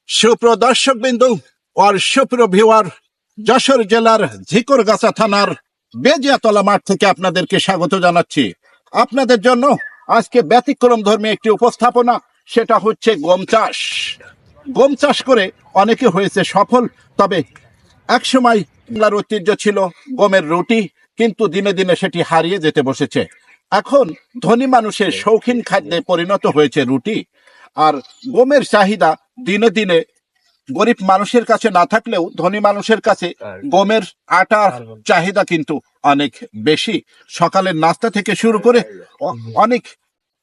সুপ্রদর্শক বিন্দু আর সুপ্র ভিউয়ার, যশোর জেলার ঝিকরগাছা থানার বেজিয়াতলা মাঠ থেকে আপনাদেরকে স্বাগত জানাচ্ছি। আপনাদের জন্য আজকে ব্যতিক্রম ধর্মী একটি উপস্থাপনা, সেটা হচ্ছে গম চাষ। গম চাষ করে অনেকে হয়েছে সফল, তবে একসময় বাংলার ঐতিহ্য ছিল গমের রুটি, কিন্তু দিনে দিনে সেটি হারিয়ে যেতে বসেছে। এখন ধনী মানুষের শৌখিন খাদ্যে পরিণত হয়েছে রুটি, আর গমের চাহিদা দিনে দিনে গরিব মানুষের কাছে না থাকলেও ধনী মানুষের কাছে গমের আটার চাহিদা কিন্তু অনেক বেশি। সকালের নাস্তা থেকে শুরু করে অনেক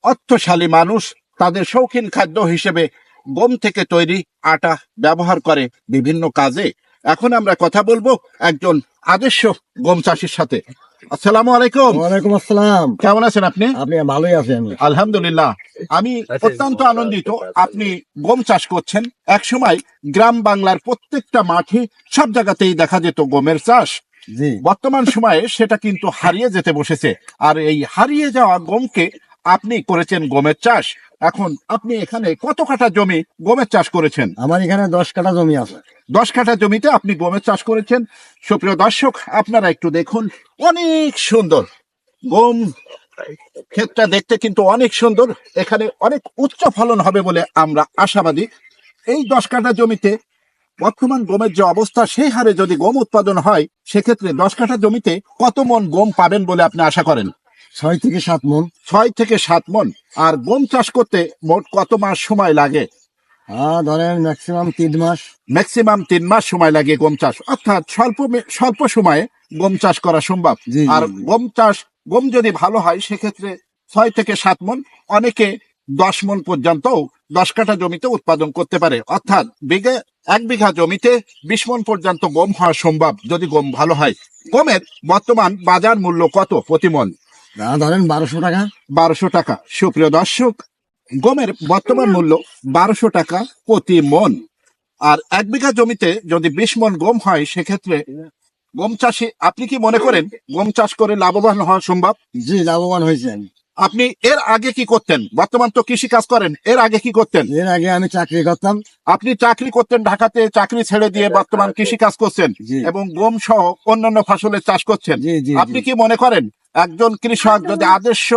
অর্থশালী মানুষ তাদের শৌখিন খাদ্য হিসেবে গম থেকে তৈরি আটা ব্যবহার করে বিভিন্ন কাজে। এখন আমরা কথা বলবো একজন আদর্শ গম চাষির সাথে। আসসালামু আলাইকুম। ওয়ালাইকুম আসসালাম। কেমন আছেন আপনি? আপনি ভালোই আছেন? আলহামদুলিল্লাহ, আমি অত্যন্ত আনন্দিত। আপনি গম চাষ করছেন। এক সময় গ্রাম বাংলার প্রত্যেকটা মাঠে সব জায়গাতেই দেখা যেত গমের চাষ। জি, বর্তমান সময়ে সেটা কিন্তু হারিয়ে যেতে বসেছে, আর এই হারিয়ে যাওয়া গমকে আপনি করেছেন গমের চাষ। এখন আপনি এখানে কত কাঠা জমি গমের চাষ করেছেন? আমার এখানে 10 কাঠা জমি আছে। 10 কাঠা জমিতে আপনি গমের চাষ করেছেন। সুপ্রিয় দর্শক, আপনারা একটু দেখুন, অনেক সুন্দর গম ক্ষেতটা দেখতে কিন্তু অনেক সুন্দর। এখানে অনেক উচ্চ ফলন হবে বলে আমরা আশাবাদী। এই 10 কাঠা জমিতে বর্তমান গমের যে অবস্থা, সেই হারে যদি গম উৎপাদন হয়, সেক্ষেত্রে 10 কাঠা জমিতে কত মন গম পাবেন বলে আপনি আশা করেন? 6 থেকে 7 মন। 6 থেকে 7 মন। আর গম চাষ করতে মোট কত মাস সময় লাগে? ধরেন ম্যাক্সিমাম 3 মাস। ম্যাক্সিমাম 3 মাস সময় লাগে গম চাষ, অর্থাৎ স্বল্প সময়ে গম চাষ করা সম্ভব। জি, জি, আর জি। গম যদি ভালো হয়, সেক্ষেত্রে 6 থেকে 7 মন, অনেকে 10 মন পর্যন্ত 10 কাঠা জমিতে উৎপাদন করতে পারে। অর্থাৎ 1 বিঘা জমিতে 20 মন পর্যন্ত গম হওয়া সম্ভব যদি গম ভালো হয়। গমের বর্তমান বাজার মূল্য কত প্রতি মন? ধরেন 1200 টাকা। 1200 টাকা। সুপ্রিয় দর্শক, গমের বর্তমান মূল্য 1200 টাকা প্রতি মন। আর 1 বিঘা জমিতে যদি 20 মন গম হয়, সেক্ষেত্রে গম চাষে আপনি কি মনে করেন গম চাষ করে লাভবান হওয়া সম্ভব? জি, লাভবান হয়েছেন। আপনি এর আগে কি করতেন? বর্তমান তো কৃষি কাজ করেন, এর আগে কি করতেন? এর আগে আমি চাকরি করতাম। আপনি চাকরি করতেন ঢাকাতে, চাকরি ছেড়ে দিয়ে বর্তমান কৃষি কাজ করছেন জি। এবং গম সহ অন্যান্য ফসলের চাষ করছেন। জি, জি, আপনি জি। কি মনে করেন একজন কৃষক যদি আদর্শ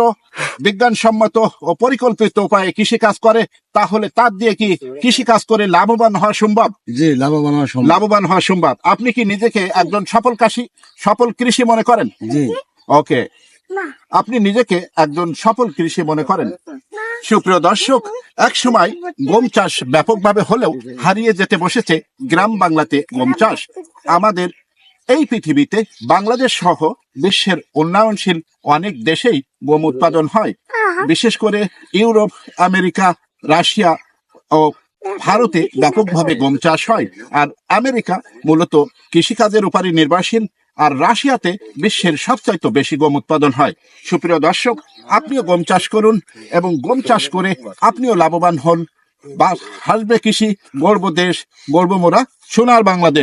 বিজ্ঞানসম্মত ও পরিকল্পিত উপায়ে কৃষি কাজ করে, তাহলে তার দিয়ে কি কৃষি কাজ করে লাভবান হওয়া সম্ভব? জি, লাভবান হওয়া সম্ভব। লাভবান হওয়া সম্ভব। আপনি কি নিজেকে একজন সফল কৃষি মনে করেন? জি। ওকে, আপনি নিজেকে একজন সফল কৃষি মনে করেন। সুপ্রিয় দর্শক, এক সময় গম চাষ ব্যাপকভাবে হলেও হারিয়ে যেতে বসেছে গ্রাম বাংলাতে গম চাষ। আমাদের এই পৃথিবীতে বাংলাদেশ সহ বিশ্বের উন্নয়নশীল অনেক দেশেই গম উৎপাদন হয়। বিশেষ করে ইউরোপ, আমেরিকা, রাশিয়া ও ভারতে ব্যাপকভাবে গম চাষ হয়। আর আমেরিকা মূলত কৃষিকাজের উপরই নির্ভরশীল, আর রাশিয়াতে বিশ্বের সবচাইতে বেশি গম উৎপাদন হয়। সুপ্রিয় দর্শক, আপনিও গম চাষ করুন এবং গম চাষ করে আপনিও লাভবান হন। বা হাসবে কৃষি, গর্ব দেশ, গর্ব মোরা সোনার বাংলাদেশ।